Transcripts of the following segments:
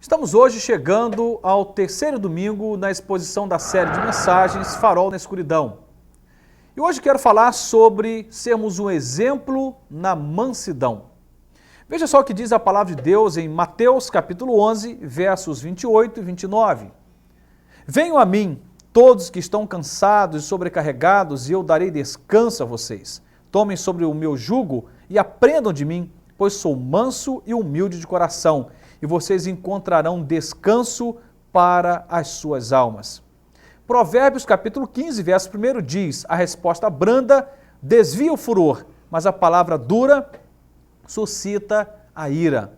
Estamos hoje chegando ao terceiro domingo na exposição da série de mensagens Farol na Escuridão. E hoje quero falar sobre sermos um exemplo na mansidão. Veja só o que diz a palavra de Deus em Mateus capítulo 11, versos 28 e 29. Venham a mim, todos que estão cansados e sobrecarregados, e eu darei descanso a vocês. Tomem sobre o meu jugo e aprendam de mim, pois sou manso e humilde de coração, e vocês encontrarão descanso para as suas almas. Provérbios capítulo 15, verso 1 diz, a resposta branda desvia o furor, mas a palavra dura suscita a ira.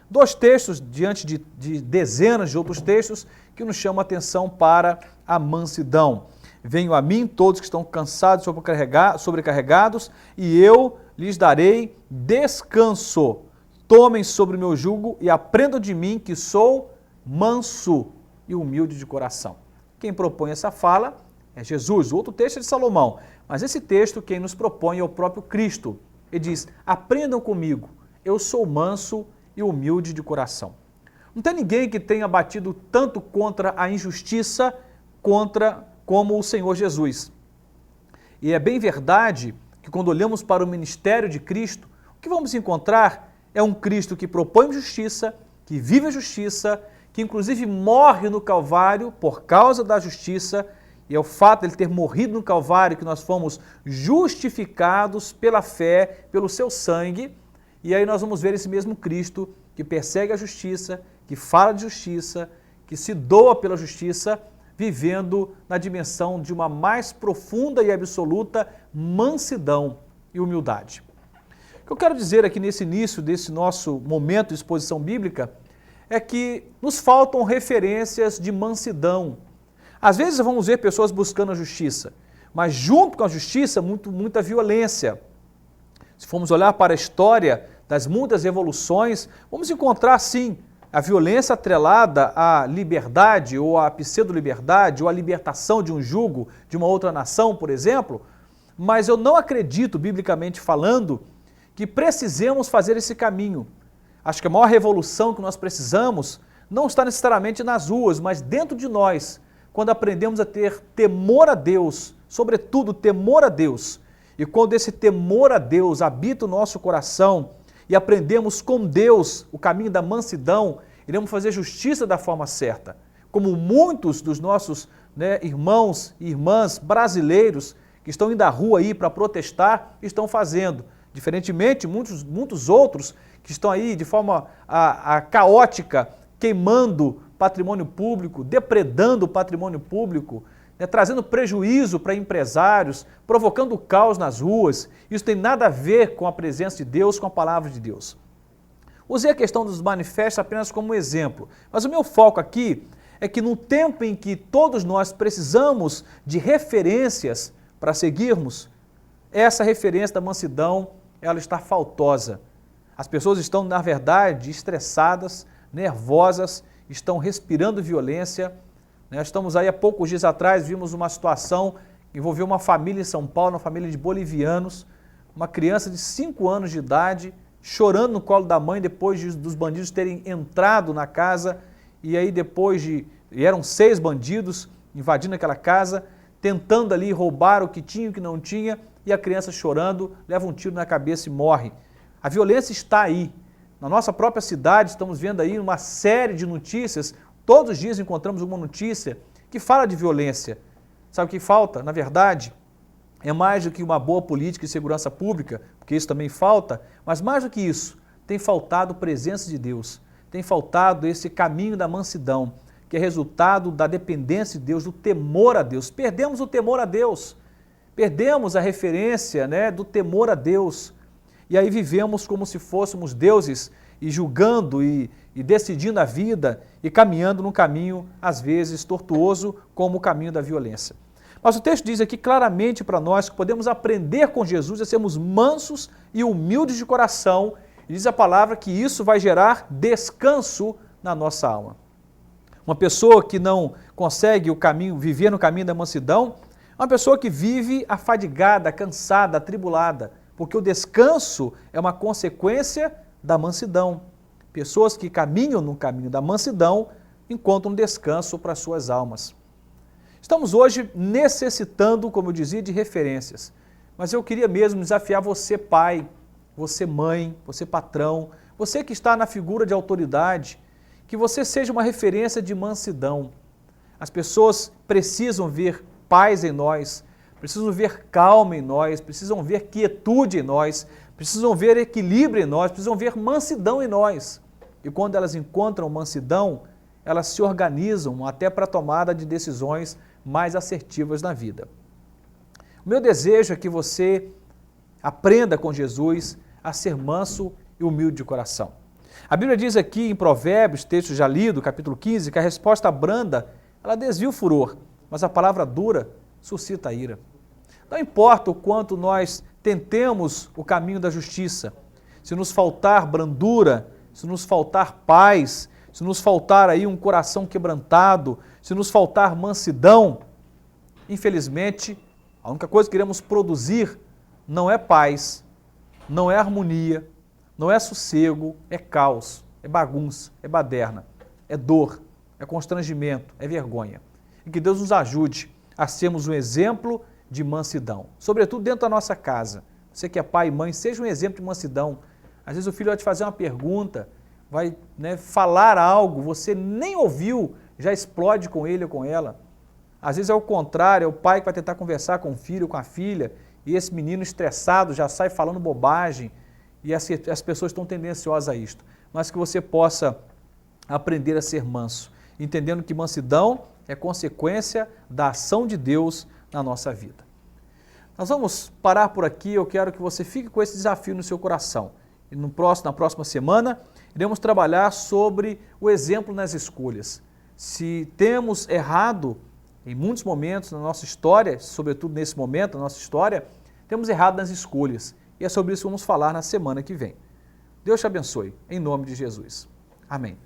Dois textos diante de dezenas de outros textos que nos chamam a atenção para a mansidão. Venham a mim todos que estão cansados e sobrecarregados, e eu lhes darei descanso. Tomem sobre o meu jugo e aprendam de mim que sou manso e humilde de coração. Quem propõe essa fala é Jesus. O outro texto é de Salomão, mas esse texto quem nos propõe é o próprio Cristo. Ele diz, aprendam comigo, eu sou manso e humilde de coração. Não tem ninguém que tenha batido tanto contra a injustiça como o Senhor Jesus. E é bem verdade que quando olhamos para o ministério de Cristo, o que vamos encontrar é um Cristo que propõe justiça, que vive a justiça, que inclusive morre no Calvário por causa da justiça, e é o fato de ele ter morrido no Calvário que nós fomos justificados pela fé, pelo seu sangue, e aí nós vamos ver esse mesmo Cristo que persegue a justiça, que fala de justiça, que se doa pela justiça, vivendo na dimensão de uma mais profunda e absoluta mansidão e humildade. O que eu quero dizer aqui nesse início desse nosso momento de exposição bíblica é que nos faltam referências de mansidão. Às vezes vamos ver pessoas buscando a justiça, mas junto com a justiça, muita violência. Se formos olhar para a história das muitas revoluções, vamos encontrar sim a violência atrelada à liberdade ou à pseudo-liberdade ou à libertação de um jugo de uma outra nação, por exemplo, mas eu não acredito, biblicamente falando, que precisemos fazer esse caminho. Acho que a maior revolução que nós precisamos não está necessariamente nas ruas, mas dentro de nós, quando aprendemos a ter temor a Deus, sobretudo temor a Deus, e quando esse temor a Deus habita o nosso coração e aprendemos com Deus o caminho da mansidão, iremos fazer justiça da forma certa, como muitos dos nossos irmãos e irmãs brasileiros que estão indo à rua aí para protestar, estão fazendo. Diferentemente, muitos outros que estão aí de forma caótica, queimando patrimônio público, depredando o patrimônio público, trazendo prejuízo para empresários, provocando caos nas ruas. Isso tem nada a ver com a presença de Deus, com a palavra de Deus. Usei a questão dos manifestos apenas como exemplo, mas o meu foco aqui é que no tempo em que todos nós precisamos de referências para seguirmos, essa referência da mansidão ela está faltosa. As pessoas estão, na verdade, estressadas, nervosas, estão respirando violência. Estamos aí há poucos dias atrás, vimos uma situação que envolveu uma família em São Paulo, uma família de bolivianos, uma criança de 5 anos de idade, chorando no colo da mãe depois dos bandidos terem entrado na casa, e aí eram 6 bandidos invadindo aquela casa, tentando ali roubar o que tinha e o que não tinha, e a criança chorando, leva um tiro na cabeça e morre. A violência está aí. Na nossa própria cidade, estamos vendo aí uma série de notícias, todos os dias encontramos uma notícia que fala de violência. Sabe o que falta? Na verdade, é mais do que uma boa política de segurança pública, porque isso também falta, mas mais do que isso, tem faltado presença de Deus, tem faltado esse caminho da mansidão, que é resultado da dependência de Deus, do temor a Deus. Perdemos o temor a Deus. Perdemos a referência do temor a Deus e aí vivemos como se fôssemos deuses e julgando e decidindo a vida e caminhando num caminho, às vezes, tortuoso como o caminho da violência. Mas o texto diz aqui claramente para nós que podemos aprender com Jesus a sermos mansos e humildes de coração e diz a palavra que isso vai gerar descanso na nossa alma. Uma pessoa que não consegue viver no caminho da mansidão, uma pessoa que vive afadigada, cansada, atribulada, porque o descanso é uma consequência da mansidão. Pessoas que caminham no caminho da mansidão encontram descanso para suas almas. Estamos hoje necessitando, como eu dizia, de referências. Mas eu queria mesmo desafiar você, pai, você, mãe, você, patrão, você que está na figura de autoridade, que você seja uma referência de mansidão. As pessoas precisam ver paz em nós, precisam ver calma em nós, precisam ver quietude em nós, precisam ver equilíbrio em nós, precisam ver mansidão em nós. E quando elas encontram mansidão, elas se organizam até para a tomada de decisões mais assertivas na vida. O meu desejo é que você aprenda com Jesus a ser manso e humilde de coração. A Bíblia diz aqui em Provérbios, texto já lido, capítulo 15, que a resposta branda, ela desvia o furor, mas a palavra dura suscita a ira. Não importa o quanto nós tentemos o caminho da justiça, se nos faltar brandura, se nos faltar paz, se nos faltar aí um coração quebrantado, se nos faltar mansidão, infelizmente, a única coisa que iremos produzir não é paz, não é harmonia, não é sossego, é caos, é bagunça, é baderna, é dor, é constrangimento, é vergonha. E que Deus nos ajude a sermos um exemplo de mansidão, sobretudo dentro da nossa casa. Você que é pai e mãe, seja um exemplo de mansidão. Às vezes o filho vai te fazer uma pergunta, vai falar algo, você nem ouviu, já explode com ele ou com ela. Às vezes é o contrário, é o pai que vai tentar conversar com o filho ou com a filha, e esse menino estressado já sai falando bobagem, e as pessoas estão tendenciosas a isto. Mas que você possa aprender a ser manso, entendendo que mansidão é consequência da ação de Deus na nossa vida. Nós vamos parar por aqui, eu quero que você fique com esse desafio no seu coração. E na próxima semana, iremos trabalhar sobre o exemplo nas escolhas. Se temos errado em muitos momentos na nossa história, sobretudo nesse momento da nossa história, temos errado nas escolhas. E é sobre isso que vamos falar na semana que vem. Deus te abençoe, em nome de Jesus. Amém.